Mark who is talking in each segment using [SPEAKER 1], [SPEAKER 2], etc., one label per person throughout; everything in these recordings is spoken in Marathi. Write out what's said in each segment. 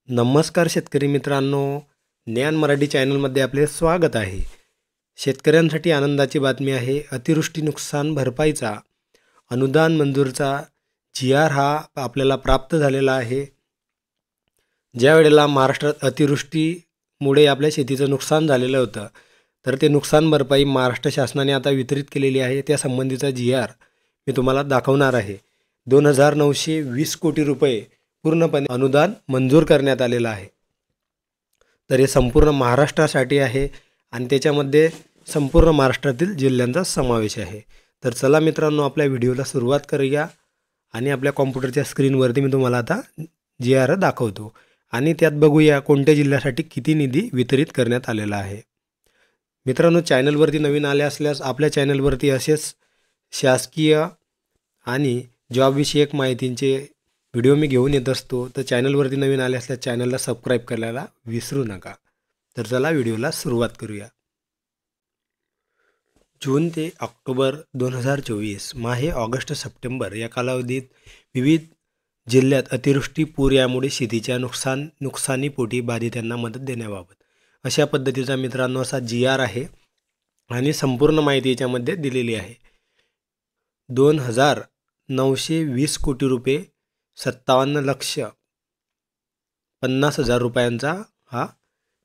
[SPEAKER 1] नमस्कार शेतकरी मित्रांनो, ज्ञान मराठी चॅनलमध्ये आपले स्वागत आहे। शेतकऱ्यांसाठी आनंदाची बातमी आहे। अतिवृष्टी नुकसान भरपाईचा अनुदान मंजूरचा जी.आर. हा आपल्याला प्राप्त झालेला आहे। ज्या वेळेला महाराष्ट्रात अतिवृष्टीमुळे आपल्या शेतीचं नुकसान झालेलं होतं, तर ते नुकसान भरपाई महाराष्ट्र शासनाने आता वितरित केलेली आहे। त्या संबंधीचा जी.आर. मी तुम्हाला दाखवणार आहे। 2920 कोटी रुपये पूर्णपणे अनुदान मंजूर करण्यात आलेलं आहे। तर हे संपूर्ण महाराष्ट्रासाठी आहे आणि त्याच्यामध्ये संपूर्ण महाराष्ट्रातील जिल्ह्यांचा समावेश आहे। तर चला मित्रांनो, आपल्या व्हिडिओला सुरुवात करूया आणि आपल्या कॉम्प्युटरच्या स्क्रीनवरती मी तुम्हाला आता जी.आर. दाखवतो आणि त्यात बघूया कोणत्या जिल्ह्यासाठी किती निधी वितरित करण्यात आलेला आहे। मित्रांनो, चॅनलवरती नवीन आले असल्यास आपल्या चॅनलवरती असेच शासकीय आणि जॉबविषयक माहितींचे व्हिडिओ मी घेऊन येत असतो। तर चॅनलवरती नवीन आले असल्यास चॅनलला सबस्क्राईब करायला विसरू नका। तर चला व्हिडिओला सुरुवात करूया। जून ते ऑक्टोबर 2024 माहे ऑगस्ट सप्टेंबर या कालावधीत विविध जिल्ह्यात अतिवृष्टी पूर यामुळे शेतीच्या नुकसानीपोटी बाधितांना मदत देण्याबाबत अशा पद्धतीचा मित्रांनो असा जी.आर. आहे आणि संपूर्ण माहिती याच्यामध्ये दिलेली आहे। 2920 कोटी रुपये 57,50,000 रुपयांचा हा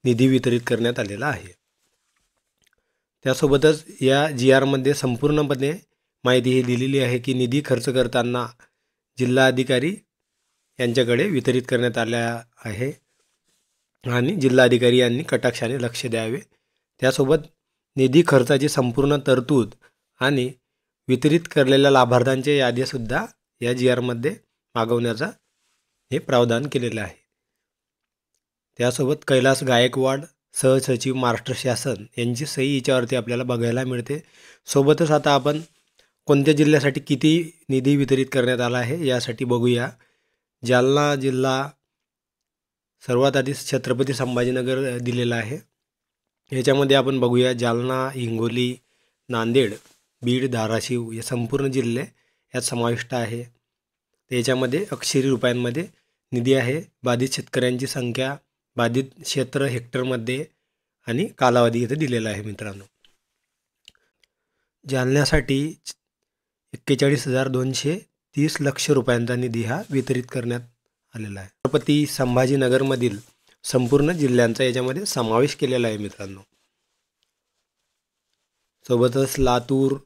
[SPEAKER 1] निधी वितरित करण्यात आलेला आहे। त्यासोबतच या जी.आर.मध्ये संपूर्णपणे माहिती ही दिलेली आहे की निधी खर्च करताना जिल्हाधिकारी यांच्याकडे वितरित करण्यात आला आहे आणि जिल्हाधिकारी यांनी कटाक्षाने लक्ष द्यावे। त्यासोबत निधी खर्चाची संपूर्ण तरतूद आणि वितरित केलेल्या लाभार्थ्यांच्या याद्यासुद्धा या जी.आर.मध्ये मागवण्याचा हे प्रावधान केलेलं आहे। त्यासोबत कैलास गायकवाड सहसचिव महाराष्ट्र शासन यांची सही याच्यावरती आपल्याला बघायला मिळते। सोबतच आता आपण कोणत्या जिल्ह्यासाठी किती निधी वितरित करण्यात आला आहे यासाठी बघूया। जालना जिल्हा सर्वात आधी छत्रपती संभाजीनगर दिलेला आहे। याच्यामध्ये आपण बघूया जालना, हिंगोली, नांदेड, बीड, धाराशिव हे संपूर्ण जिल्हे यात समाविष्ट आहे। त्याच्यामध्ये अक्षरी रुपयांमध्ये निधी आहे। बाधित शेतकऱ्यांची संख्या, बाधित क्षेत्र हेक्टरमध्ये आणि कालावधी इथे दिलेला आहे। मित्रांनो, जालन्यासाठी 41,230 लक्ष रुपयांचा निधी हा वितरित करण्यात आलेला आहे। छत्रपती संभाजीनगरमधील संपूर्ण जिल्ह्यांचा याच्यामध्ये समावेश केलेला आहे। मित्रांनो, सोबतच लातूर,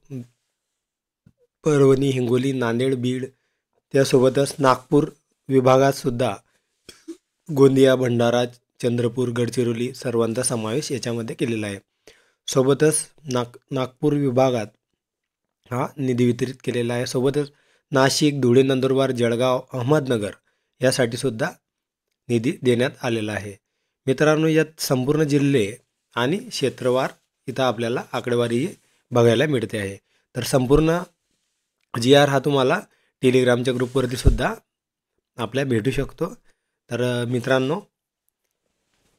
[SPEAKER 1] परभणी, हिंगोली, नांदेड, बीड त्यासोबतच नागपूर विभागात सुद्धा गोंदिया, भंडारा, चंद्रपूर, गडचिरोली सर्वांचा समावेश याच्यामध्ये केलेला आहे। सोबतच नागपूर विभागात हा निधी वितरित केलेला आहे। सोबतच नाशिक, धुळे, नंदुरबार, जळगाव, अहमदनगर यासाठी सुद्धा निधी देण्यात आलेला आहे। मित्रांनो, यात संपूर्ण जिल्हे आणि क्षेत्रवार इथं आपल्याला आकडेवारी बघायला मिळते आहे। तर संपूर्ण जी.आर. हा तुम्हाला टेलिग्रामच्या ग्रुपवरती सुद्धा आपल्या भेटू शकतो। तर मित्रांनो,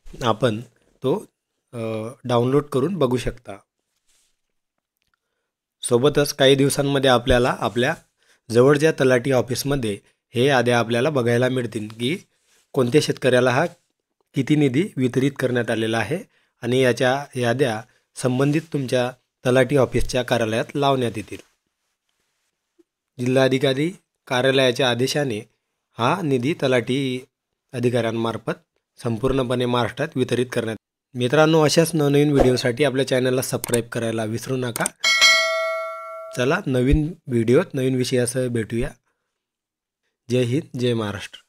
[SPEAKER 1] आपण तो डाउनलोड करून बघू शकता। सोबतच काही दिवसांमध्ये आपल्याला आपल्या जवळच्या तलाठी ऑफिसमध्ये हे याद्या आपल्याला बघायला मिळतील की कोणत्या शेतकऱ्याला हा किती निधी वितरित करण्यात आलेला आहे आणि याच्या याद्या संबंधित तुमच्या तलाठी ऑफिसच्या कार्यालयात लावण्यात येतील। जिल्हाधिकारी कार्यालयाच्या आदेशाने हा निधी तलाठी अधिकाऱ्यांमार्फत संपूर्णपणे महाराष्ट्रात वितरित करण्यात। मित्रांनो, अशाच नवनवीन व्हिडिओसाठी आपल्या चॅनलला सबस्क्राईब करायला विसरू नका। चला नवीन व्हिडिओत नवीन विषयासह भेटूया। जय हिंद, जय महाराष्ट्र।